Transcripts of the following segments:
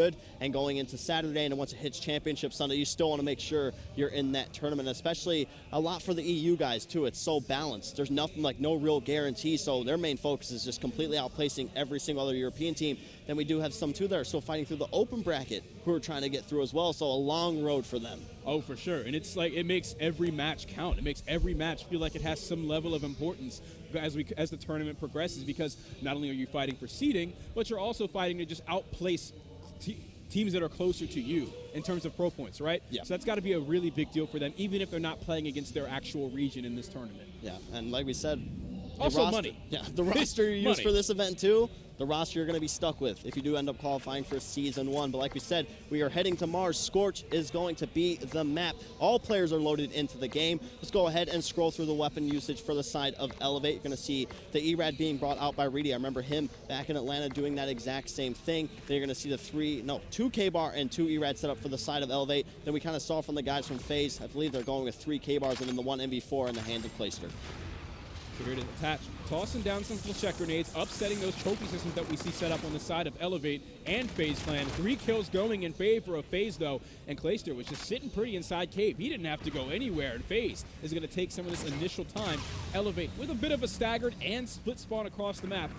good, and going into Saturday, and once it hits Championship Sunday, you still want to make sure you're in that tournament, especially a lot for the EU guys too. It's so balanced. There's nothing, like no real guarantee, so their main focus is just completely outplacing every single other European team. Then we do have some too that are still fighting through the open bracket who are trying to get through as well, so a long road for them. Oh, for sure. And it's like, it makes every match count. It makes every match feel like it has some level of importance as the tournament progresses, because not only are you fighting for seeding, but you're also fighting to just outplace teams that are closer to you in terms of pro points, right? Yeah. So that's got to be a really big deal for them, even if they're not playing against their actual region in this tournament. Yeah, and like we said, also roster, money. Yeah, the roster you use for this event too, the roster you're going to be stuck with if you do end up qualifying for Season 1. But like we said, we are heading to Mars. Scorch is going to be the map. All players are loaded into the game. Let's go ahead and scroll through the weapon usage for the side of Elevate. You're going to see the ERAD being brought out by Reedy. I remember him back in Atlanta doing that exact same thing. Then you're going to see the 2 K-Bar and 2 ERAD set up for the side of Elevate. Then we kind of saw from the guys from Faze, I believe they're going with 3 K-Bars and then the 1 MV4 and the handed Clayster. Here it is attached, tossing down some check grenades, upsetting those trophy systems that we see set up on the side of Elevate and Faze Clan. 3 kills going in favor of Faze though, and Clayster was just sitting pretty inside cave. He didn't have to go anywhere, and Faze is going to take some of this initial time. Elevate with a bit of a staggered and split spawn across the map.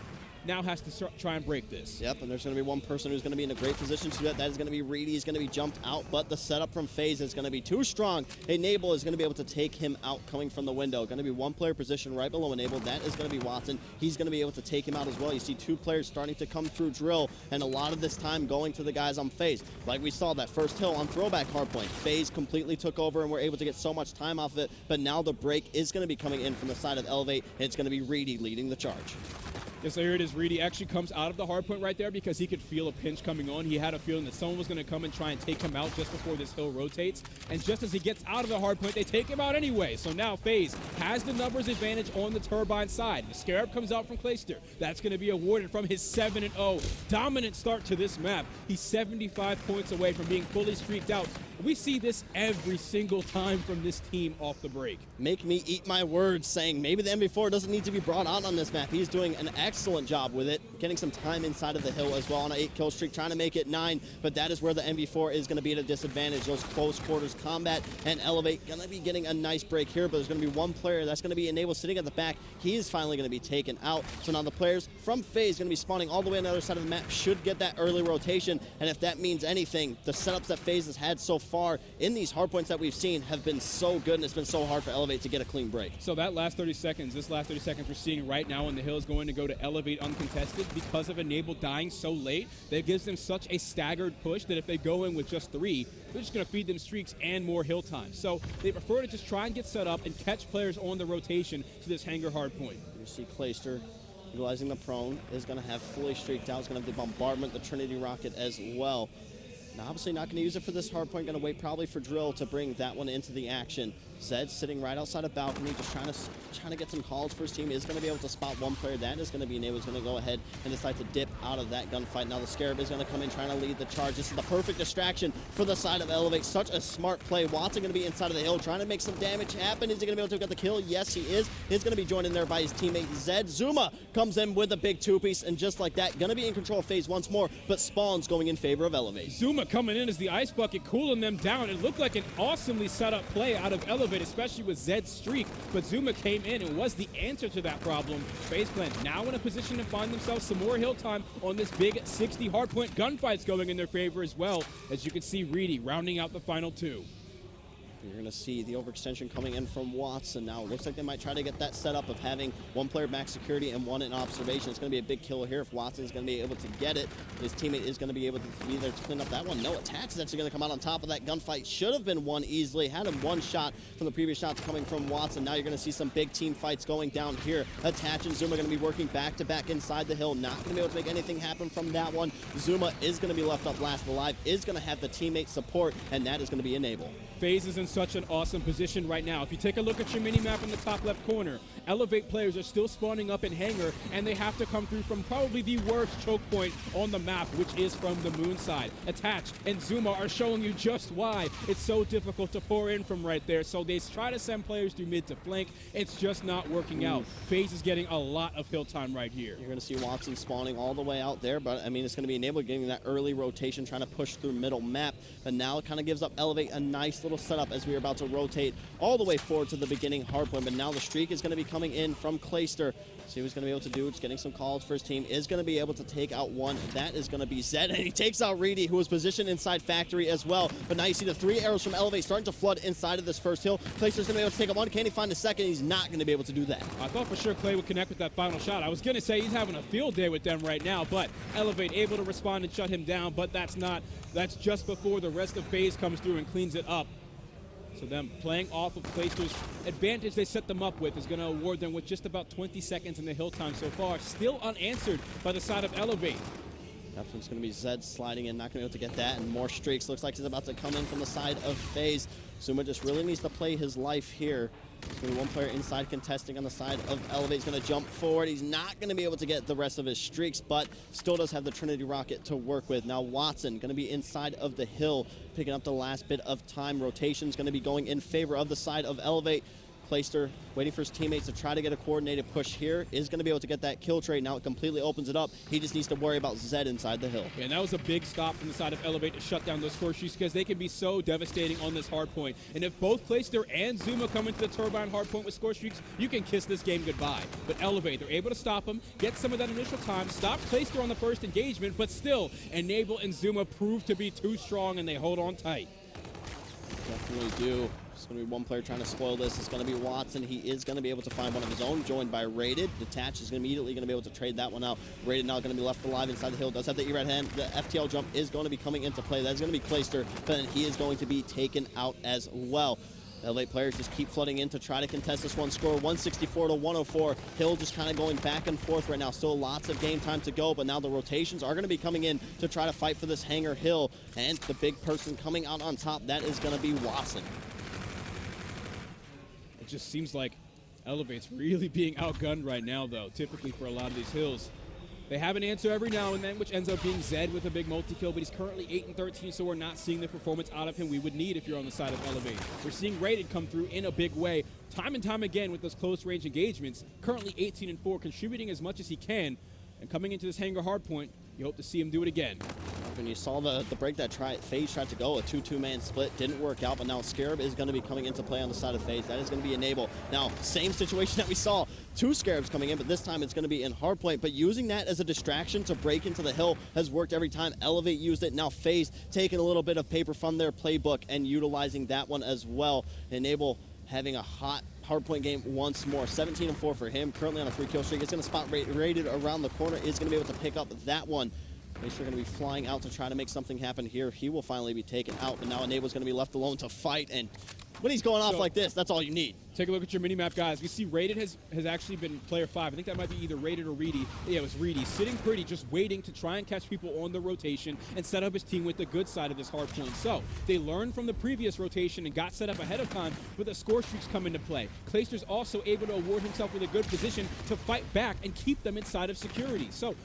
Now has to try and break this. Yep, and there's going to be one person who's going to be in a great position to do that. That is going to be Reedy. He's going to be jumped out, but the setup from Faze is going to be too strong. Enable is going to be able to take him out coming from the window. Going to be 1 player position right below Enable. That is going to be Watson. He's going to be able to take him out as well. You see 2 players starting to come through drill, and a lot of this time going to the guys on Faze. Like we saw that first hill on throwback hardpoint. Faze completely took over, and we're able to get so much time off of it, but now the break is going to be coming in from the side of Elevate, and it's going to be Reedy leading the charge. Yes, so here it is. Reedy actually comes out of the hard point right there because he could feel a pinch coming on. He had a feeling that someone was going to come and try and take him out just before this hill rotates. And just as he gets out of the hard point, they take him out anyway. So now Faze has the numbers advantage on the Turbine side. The Scarab comes out from Clayster. That's going to be awarded from his 7-0 dominant start to this map. He's 75 points away from being fully streaked out. We see this every single time from this team off the break. Make me eat my words, saying maybe the MV4 doesn't need to be brought on this map. He's doing an excellent job with it, getting some time inside of the hill as well on an 8-kill streak, trying to make it 9, but that is where the MV4 is going to be at a disadvantage. Those close quarters combat and Elevate going to be getting a nice break here, but there's going to be 1 player that's going to be Enable sitting at the back. He is finally going to be taken out. So now the players from Faze going to be spawning all the way on the other side of the map, should get that early rotation, and if that means anything, the setups that Faze has had so far in these hardpoints that we've seen have been so good, and it's been so hard for Elevate to get a clean break. So that last 30 seconds, this last 30 seconds we're seeing right now on the hill is going to go to Elevate uncontested because of Enable dying so late. That gives them such a staggered push that if they go in with just 3, they're just going to feed them streaks and more hill time. So they prefer to just try and get set up and catch players on the rotation to this hangar hard point. You see Clayster utilizing the prone, is going to have fully streaked out. He's going to have the bombardment, the Trinity rocket as well. Now, obviously not going to use it for this hard point. Going to wait probably for Drill to bring that one into the action. Zed sitting right outside of balcony, just trying to get some calls for his team. Is going to be able to spot 1 player. That is going to be Enable. Is going to go ahead and decide to dip out of that gunfight. Now the Scarab is going to come in trying to lead the charge. This is the perfect distraction for the side of Elevate. Such a smart play. Watson going to be inside of the hill trying to make some damage happen. Is he going to be able to get the kill? Yes, he is. He's going to be joined in there by his teammate Zed. Zuma comes in with a big 2-piece, and just like that, going to be in control of Faze once more, but spawns going in favor of Elevate. Zuma coming in as the ice bucket, cooling them down. It looked like an awesomely set up play out of Elevate, especially with Zed's streak, but Zuma came in and was the answer to that problem. Faze Clan now in a position to find themselves some more hill time on this big 60 hardpoint. Gunfights going in their favor as well, as you can see Reedy rounding out the final 2. You're going to see the overextension coming in from Watson now. It looks like they might try to get that setup of having 1 player max security and 1 in observation. It's going to be a big kill here if Watson's going to be able to get it. His teammate is going to be able to be there to clean up that one. No attacks. That's going to come out on top of that gunfight. Should have been won easily. Had him 1 shot from the previous shots coming from Watson. Now you're going to see some big team fights going down here. Attach and Zuma going to be working back to back inside the hill. Not going to be able to make anything happen from that one. Zuma is going to be left up last alive. Is going to have the teammate support, and that is going to be Enable. Faze is in such an awesome position right now. If you take a look at your mini-map in the top left corner, Elevate players are still spawning up in Hangar, and they have to come through from probably the worst choke point on the map, which is from the moon side. Attach and Zuma are showing you just why it's so difficult to pour in from right there. So they try to send players through mid to flank. It's just not working out. Faze is getting a lot of hill time right here. You're going to see Watson spawning all the way out there, but I mean, it's going to be enabled getting that early rotation, trying to push through middle map. But now it kind of gives up Elevate a nice little setup as we are about to rotate all the way forward to the beginning hardpoint. But now the streak is going to be coming in from Clayster. See what he's going to be able to do. It's getting some calls for his team. Is going to be able to take out one. That is going to be Zed, and he takes out Reedy, who was positioned inside Factory as well. But now you see the 3 arrows from Elevate starting to flood inside of this first hill. Clayster's going to be able to take out one. Can he find a second? He's not going to be able to do that. I thought for sure Clay would connect with that final shot. I was going to say he's having a field day with them right now, but Elevate able to respond and shut him down, but that's just before the rest of Faze comes through and cleans it up. So them playing off of Clayster's advantage they set them up with is going to award them with just about 20 seconds in the hill time so far. Still unanswered by the side of Elevate. That's going to be Zed sliding in, not going to be able to get that, and more streaks. Looks like he's about to come in from the side of Faze. Zuma just really needs to play his life here. There's going to be one player inside contesting on the side of Elevate. He's going to jump forward. He's not going to be able to get the rest of his streaks, but still does have the Trinity Rocket to work with. Now Watson going to be inside of the hill, picking up the last bit of time. Rotation's going to be going in favor of the side of Elevate. Clayster waiting for his teammates to try to get a coordinated push here. Is going to be able to get that kill trade. Now it completely opens it up. He just needs to worry about Zed inside the hill. Yeah, and that was a big stop from the side of Elevate to shut down those score streaks because they can be so devastating on this hard point. And if both Clayster and Zuma come into the Turbine hard point with score streaks, you can kiss this game goodbye. But Elevate, they're able to stop him, get some of that initial time, stop Clayster on the first engagement, but still Enable and Zuma prove to be too strong and they hold on tight. Definitely do. It's going to be one player trying to spoil this. It's going to be Watson. He is going to be able to find one of his own, joined by Rated. Detach is immediately going to be able to trade that one out. Rated now going to be left alive inside the hill. Does have the E-Red hand. The FTL jump is going to be coming into play. That's going to be Clayster, but then he is going to be taken out as well. Elevate players just keep flooding in to try to contest this one. Score 164 to 104. Hill just kind of going back and forth right now. Still lots of game time to go, but now the rotations are going to be coming in to try to fight for this Hangar Hill. And the big person coming out on top, that is going to be Watson. It just seems like Elevate's really being outgunned right now, though, typically for a lot of these hills. They have an answer every now and then, which ends up being Zed with a big multi-kill, but he's currently 8-13, so we're not seeing the performance out of him we would need if you're on the side of Elevate. We're seeing Rated come through in a big way, time and time again with those close-range engagements, currently 18-4, contributing as much as he can, and coming into this Hangar hardpoint, you hope to see him do it again. When you saw the break that Faze tried to go, a 2-2-man split, didn't work out, but now Scarab is going to be coming into play on the side of Faze. That is going to be Enable. Now, same situation that we saw, 2 Scarabs coming in, but this time it's going to be in hardpoint, but using that as a distraction to break into the hill has worked every time. Elevate used it. Now Faze taking a little bit of paper from their playbook and utilizing that one as well. Enable having a hot hardpoint game once more. 17-4 for him, currently on a 3-kill streak. It's going to spot Rated around the corner, is going to be able to pick up that one. They're going to be flying out to try to make something happen here. He will finally be taken out, but now Enable's going to be left alone to fight, and when he's going off like this, that's all you need. Take a look at your minimap, guys. We see Rated has actually been player 5. I think that might be either Rated or Reedy. Yeah, it was Reedy. Sitting pretty, just waiting to try and catch people on the rotation and set up his team with the good side of this hard point. So they learned from the previous rotation and got set up ahead of time, but the score streaks come into play. Clayster's also able to award himself with a good position to fight back and keep them inside of security. So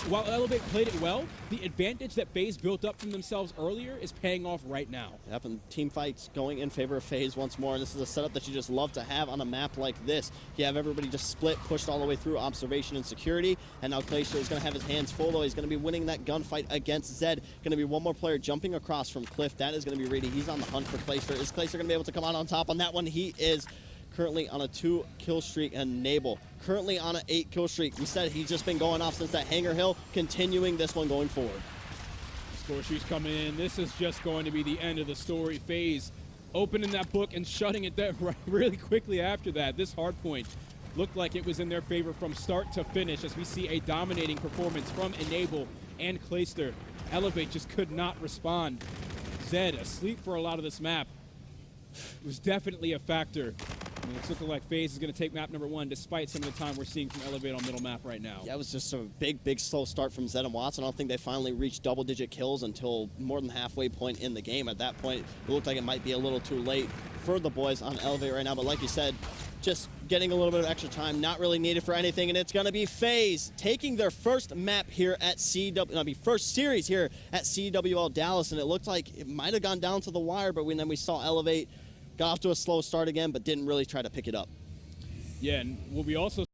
while Elevate played it well, the advantage that Faze built up from themselves earlier is paying off right now. Yep, and team fights going in favor of Faze once more, and this is a setup that you just love to have on a map like this. You have everybody just split, pushed all the way through observation and security, and now Clayster is going to have his hands full, though. He's going to be winning that gunfight against Zed. Going to be one more player jumping across from Cliff. That is going to be Reedy. He's on the hunt for Clayster. Is Clayster going to be able to come out on top on that one? He is. Currently on a 2-kill streak, and Enable currently on an 8-kill streak. We said he's just been going off since that Hangar Hill, continuing this one going forward. Score sheets coming in. This is just going to be the end of the story. Faze opening that book and shutting it down really quickly after that. This hard point looked like it was in their favor from start to finish as we see a dominating performance from Enable and Clayster. Elevate just could not respond. Zed asleep for a lot of this map. It was definitely a factor. And it's looking like Faze is going to take map number 1, despite some of the time we're seeing from Elevate on middle map right now. Yeah, it was just a big slow start from Zed and Watson. I don't think they finally reached double-digit kills until more than halfway point in the game. At that point, it looked like it might be a little too late for the boys on Elevate right now. But like you said, just getting a little bit of extra time, not really needed for anything, and it's going to be Faze taking their first map here at first series here at CWL Dallas, and it looked like it might have gone down to the wire, but then we saw Elevate got off to a slow start again, but didn't really try to pick it up. Yeah, and what we also